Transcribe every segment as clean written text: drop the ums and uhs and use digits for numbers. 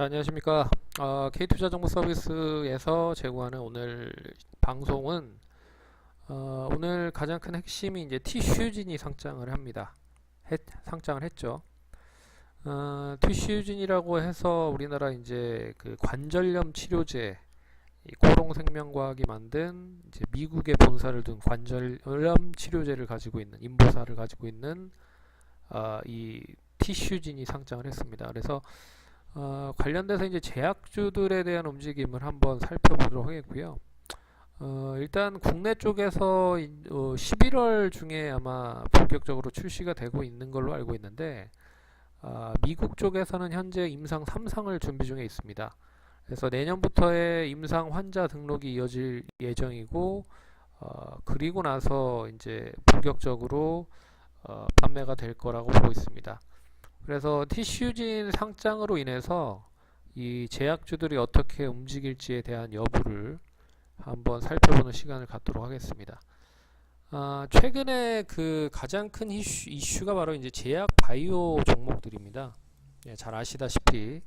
자, 안녕하십니까. K투자정보서비스에서 제공하는 오늘 방송은 오늘 가장 큰 핵심이 이제 티슈진이 상장을 합니다. 상장을 했죠. 티슈진이라고 해서 우리나라 이제 그 관절염 치료제, 이 코롱생명과학이 만든 이제 미국의 본사를 둔 관절염 치료제를 가지고 있는 인보사를 가지고 있는 이 티슈진이 상장을 했습니다. 그래서 관련돼서 이제 제약주들에 대한 움직임을 한번 살펴보도록 하겠고요. 일단 국내 쪽에서 11월 중에 아마 본격적으로 출시가 되고 있는 걸로 알고 있는데 미국 쪽에서는 현재 임상 3상을 준비 중에 있습니다. 그래서 내년부터의 임상 환자 등록이 이어질 예정이고 그리고 나서 이제 본격적으로 판매가 될 거라고 보고 있습니다. 그래서 티슈진 상장으로 인해서 이 제약주들이 어떻게 움직일지에 대한 여부를 한번 살펴보는 시간을 갖도록 하겠습니다. 최근에 그 가장 큰 이슈가 바로 이제 제약 바이오 종목들입니다. 예, 잘 아시다시피.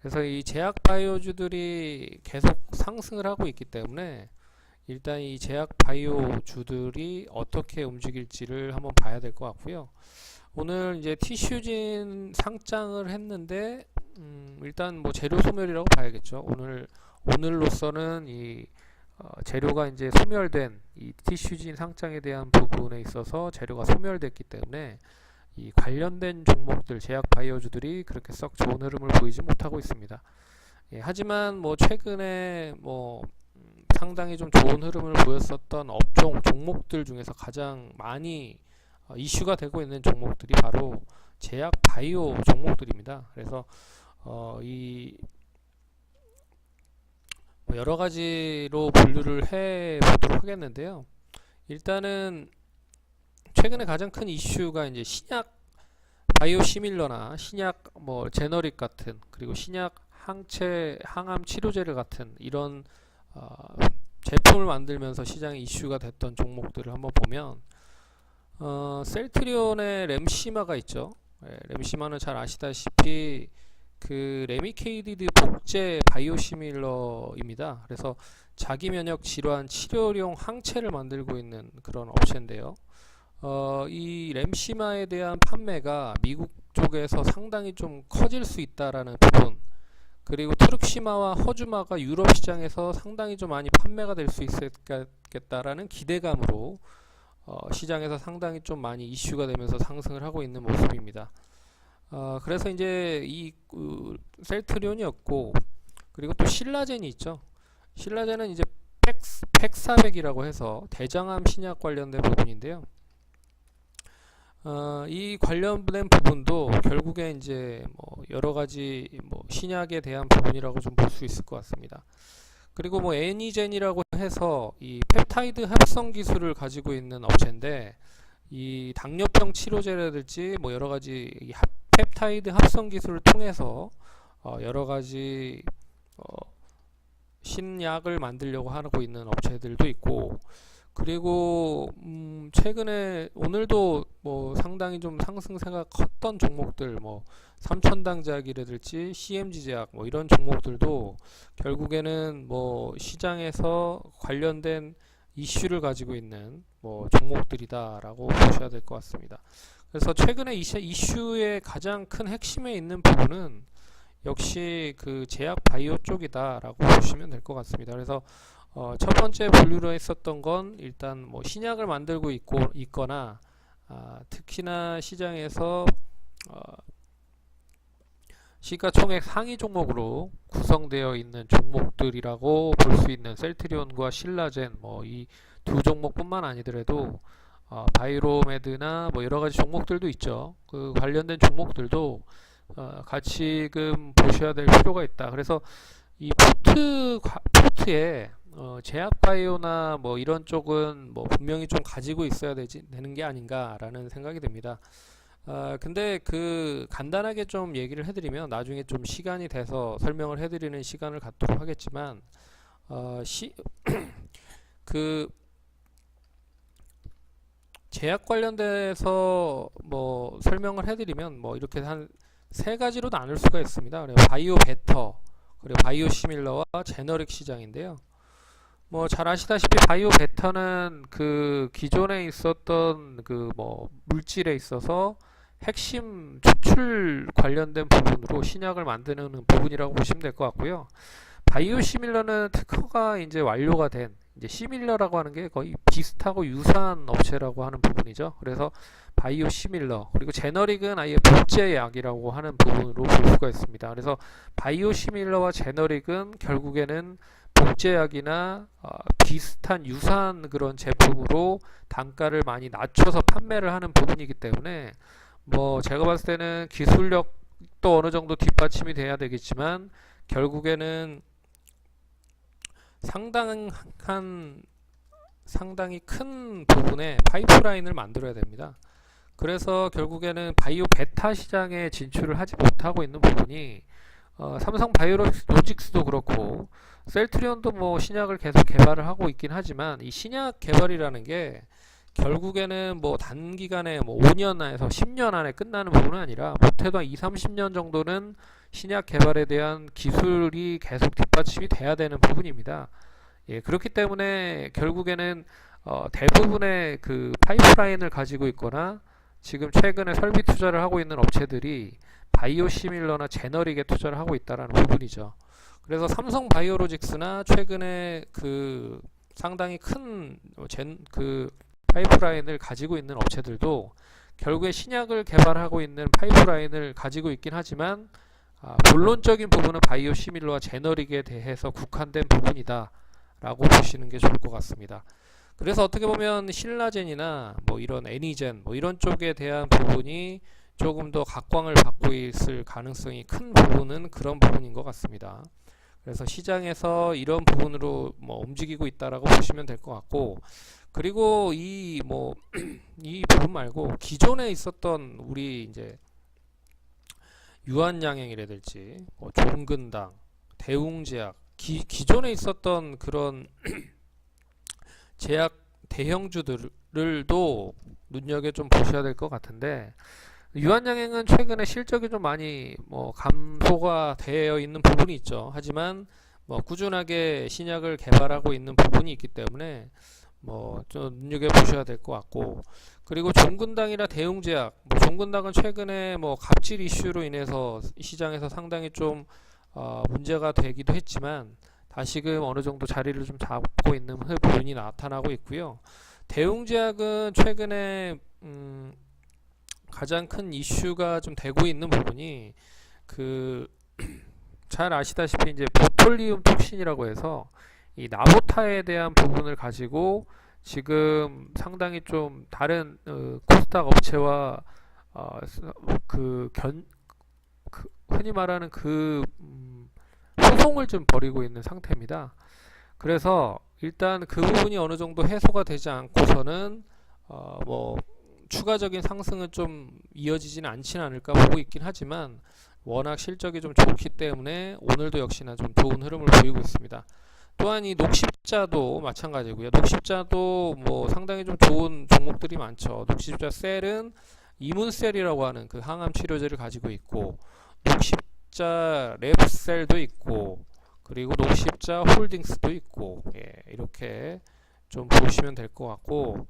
그래서 이 제약 바이오주들이 계속 상승을 하고 있기 때문에 일단 이 제약 바이오주들이 어떻게 움직일지를 한번 봐야 될 것 같고요. 오늘 이제 티슈진 상장을 했는데 일단 뭐 재료 소멸이라고 봐야겠죠. 오늘로서는 이 재료가 이제 소멸된 이 티슈진 상장에 대한 부분에 있어서 재료가 소멸됐기 때문에 이 관련된 종목들 제약 바이오주들이 그렇게 썩 좋은 흐름을 보이지 못하고 있습니다. 예, 하지만 뭐 최근에 뭐 상당히 좀 좋은 흐름을 보였었던 업종 종목들 중에서 가장 많이 이슈가 되고 있는 종목들이 바로 제약 바이오 종목들입니다. 그래서 이 여러 가지로 분류를 해 보도록 하겠는데요. 일단은 최근에 가장 큰 이슈가 이제 신약 바이오 시밀러나 신약 뭐 제너릭 같은 그리고 신약 항암 치료제를 같은 이런 제품을 만들면서 시장에 이슈가 됐던 종목들을 한번 보면 셀트리온의 램시마가 있죠. 예, 램시마는 잘 아시다시피 그 레미케이디드 복제 바이오시밀러입니다. 그래서 자기 면역 질환 치료용 항체를 만들고 있는 그런 업체인데요. 이 램시마에 대한 판매가 미국 쪽에서 상당히 좀 커질 수 있다라는 부분, 그리고 트룩시마와 허주마가 유럽 시장에서 상당히 좀 많이 판매가 될 수 있겠다라는 기대감으로 시장에서 상당히 좀 많이 이슈가 되면서 상승을 하고 있는 모습입니다. 그래서 이제 이 셀트리온이었고, 그리고 또 신라젠이 있죠. 신라젠은 이제 팩사백이라고 해서 대장암 신약 관련된 부분인데요. 이 관련된 부분도 결국에 이제 뭐 여러 가지 뭐 신약에 대한 부분이라고 좀 볼 수 있을 것 같습니다. 그리고 뭐 애니젠이라고 해서 이 펩타이드 합성 기술을 가지고 있는 업체인데 이 당뇨병 치료제라든지 뭐 여러 가지 이 펩타이드 합성 기술을 통해서 여러 가지 신약을 만들려고 하고 있는 업체들도 있고, 그리고 최근에 오늘도 뭐 상당히 좀 상승세가 컸던 종목들 뭐 삼천당제약이라든지 CMG제약 뭐 이런 종목들도 결국에는 뭐 시장에서 관련된 이슈를 가지고 있는 뭐 종목들이다라고 보셔야 될 것 같습니다. 그래서 최근에 이슈의 가장 큰 핵심에 있는 부분은 역시 그 제약 바이오 쪽이다라고 보시면 될 것 같습니다. 그래서 첫 번째 분류로 했었던 건 일단 뭐 신약을 만들고 있거나 특히나 시장에서 시가총액 상위 종목으로 구성되어 있는 종목들이라고 볼 수 있는 셀트리온과 신라젠 뭐 이 두 종목뿐만 아니더라도 바이로메드나 뭐 여러 가지 종목들도 있죠. 그 관련된 종목들도 같이 지금 보셔야 될 필요가 있다. 그래서 이 포트에 제약 바이오나 뭐 이런 쪽은 뭐 분명히 좀 가지고 있어야 되는 게 아닌가라는 생각이 듭니다. 근데 그 간단하게 좀 얘기를 해드리면 나중에 좀 시간이 돼서 설명을 해드리는 시간을 갖도록 하겠지만 그 제약 관련돼서 뭐 설명을 해드리면 뭐 이렇게 한 세 가지로 나눌 수가 있습니다. 그리고 바이오 베터, 그리고 바이오 시밀러와 제너릭 시장인데요. 뭐 잘 아시다시피 바이오 베터는 그 기존에 있었던 그 뭐 물질에 있어서 핵심 추출 관련된 부분으로 신약을 만드는 부분이라고 보시면 될 것 같고요. 바이오 시밀러는 특허가 이제 완료가 된 이제 시밀러라고 하는 게 거의 비슷하고 유사한 업체라고 하는 부분이죠. 그래서 바이오 시밀러, 그리고 제너릭은 아예 복제약이라고 하는 부분으로 볼 수가 있습니다. 그래서 바이오 시밀러와 제너릭은 결국에는 복제약이나 비슷한 유사한 그런 제품으로 단가를 많이 낮춰서 판매를 하는 부분이기 때문에 뭐 제가 봤을 때는 기술력도 어느 정도 뒷받침이 돼야 되겠지만 결국에는 상당히 큰 부분의 파이프라인을 만들어야 됩니다. 그래서 결국에는 바이오 베타 시장에 진출을 하지 못하고 있는 부분이 삼성 바이오로직스도 그렇고 셀트리온도 뭐 신약을 계속 개발을 하고 있긴 하지만 이 신약 개발이라는 게 결국에는 뭐 단기간에 뭐 5년에서 10년 안에 끝나는 부분은 아니라 못해도 한 2, 30년 정도는 신약 개발에 대한 기술이 계속 뒷받침이 돼야 되는 부분입니다. 예, 그렇기 때문에 결국에는 대부분의 그 파이프라인을 가지고 있거나 지금 최근에 설비 투자를 하고 있는 업체들이 바이오 시밀러나 제너릭에 투자를 하고 있다라는 부분이죠. 그래서 삼성 바이오로직스나 최근에 그 상당히 큰 파이프라인을 가지고 있는 업체들도 결국에 신약을 개발하고 있는 파이프라인을 가지고 있긴 하지만 본론적인 부분은 바이오 시밀러와 제너릭에 대해서 국한된 부분이다 라고 보시는 게 좋을 것 같습니다. 그래서 어떻게 보면 신라젠이나 뭐 이런 애니젠 뭐 이런 쪽에 대한 부분이 조금 더 각광을 받고 있을 가능성이 큰 부분은 그런 부분인 것 같습니다. 그래서 시장에서 이런 부분으로 뭐 움직이고 있다라고 보시면 될 것 같고, 그리고 이 부분 말고 기존에 있었던 우리 이제 유한양행이라든지 뭐 종근당, 대웅제약, 기존에 있었던 그런 제약 대형주들도 눈여겨 좀 보셔야 될 것 같은데, 유한양행은 최근에 실적이 좀 많이 뭐 감소가 되어 있는 부분이 있죠. 하지만 뭐 꾸준하게 신약을 개발하고 있는 부분이 있기 때문에 뭐 좀 눈여겨 보셔야 될 것 같고, 그리고 종근당이나 대웅제약, 뭐 종근당은 최근에 뭐 갑질 이슈로 인해서 시장에서 상당히 좀 문제가 되기도 했지만 다시금 어느 정도 자리를 좀 잡고 있는 부분이 나타나고 있고요. 대웅제약은 최근에 가장 큰 이슈가 좀 되고 있는 부분이 그 잘 아시다시피 이제 보톨리움 톡신이라고 해서 이 나보타에 대한 부분을 가지고 지금 상당히 좀 다른 코스닥 업체와 흔히 말하는 소송을 좀 벌이고 있는 상태입니다. 그래서 일단 그 부분이 어느 정도 해소가 되지 않고서는 뭐 추가적인 상승은 좀 이어지지는 않지는 않을까 보고 있긴 하지만 워낙 실적이 좀 좋기 때문에 오늘도 역시나 좀 좋은 흐름을 보이고 있습니다. 또한 이 녹십자도 마찬가지고요. 녹십자도 뭐 상당히 좀 좋은 종목들이 많죠. 녹십자 셀은 이문셀이라고 하는 그 항암 치료제를 가지고 있고, 녹십자 랩셀도 있고, 그리고 녹십자 홀딩스도 있고, 예, 이렇게 좀 보시면 될 것 같고,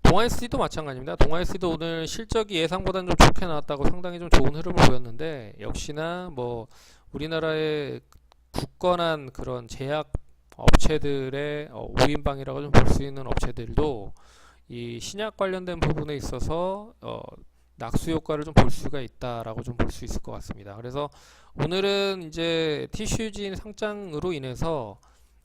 동아SD도 마찬가지입니다. 동아SD도 오늘 실적이 예상보다는 좀 좋게 나왔다고 상당히 좀 좋은 흐름을 보였는데, 역시나 뭐 우리나라의 굳건한 그런 제약 업체들의 5인방이라고 좀 볼 수 있는 업체들도 이 신약 관련된 부분에 있어서 낙수 효과를 좀 볼 수가 있다라고 좀 볼 수 있을 것 같습니다. 그래서 오늘은 이제 티슈진 상장으로 인해서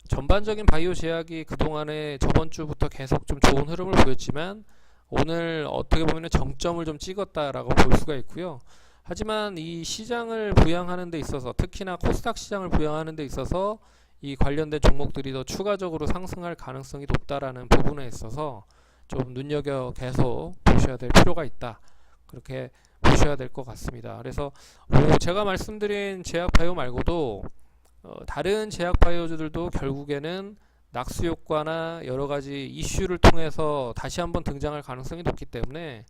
전반적인 바이오 제약이 그동안에 저번 주부터 계속 좀 좋은 흐름을 보였지만 오늘 어떻게 보면 정점을 좀 찍었다라고 볼 수가 있고요. 하지만 이 시장을 부양하는 데 있어서, 특히나 코스닥 시장을 부양하는 데 있어서 이 관련된 종목들이 더 추가적으로 상승할 가능성이 높다라는 부분에 있어서 좀 눈여겨 계속 보셔야 될 필요가 있다, 그렇게 보셔야 될 것 같습니다. 그래서 제가 말씀드린 제약 바이오 말고도 다른 제약 바이오주들도 결국에는 낙수 효과나 여러 가지 이슈를 통해서 다시 한번 등장할 가능성이 높기 때문에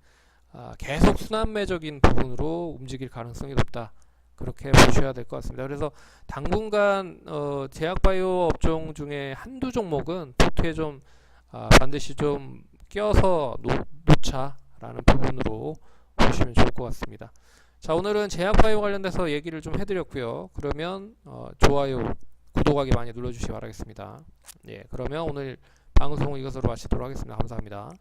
계속 순환매적인 부분으로 움직일 가능성이 높다. 그렇게 보셔야 될 것 같습니다. 그래서 당분간 제약바이오 업종 중에 한두 종목은 포트에 좀 반드시 좀 껴서 놓자라는 부분으로 보시면 좋을 것 같습니다. 자, 오늘은 제약바이오 관련돼서 얘기를 좀 해드렸고요. 그러면 좋아요, 구독하기 많이 눌러주시기 바라겠습니다. 예, 그러면 오늘 방송 이것으로 마치도록 하겠습니다. 감사합니다.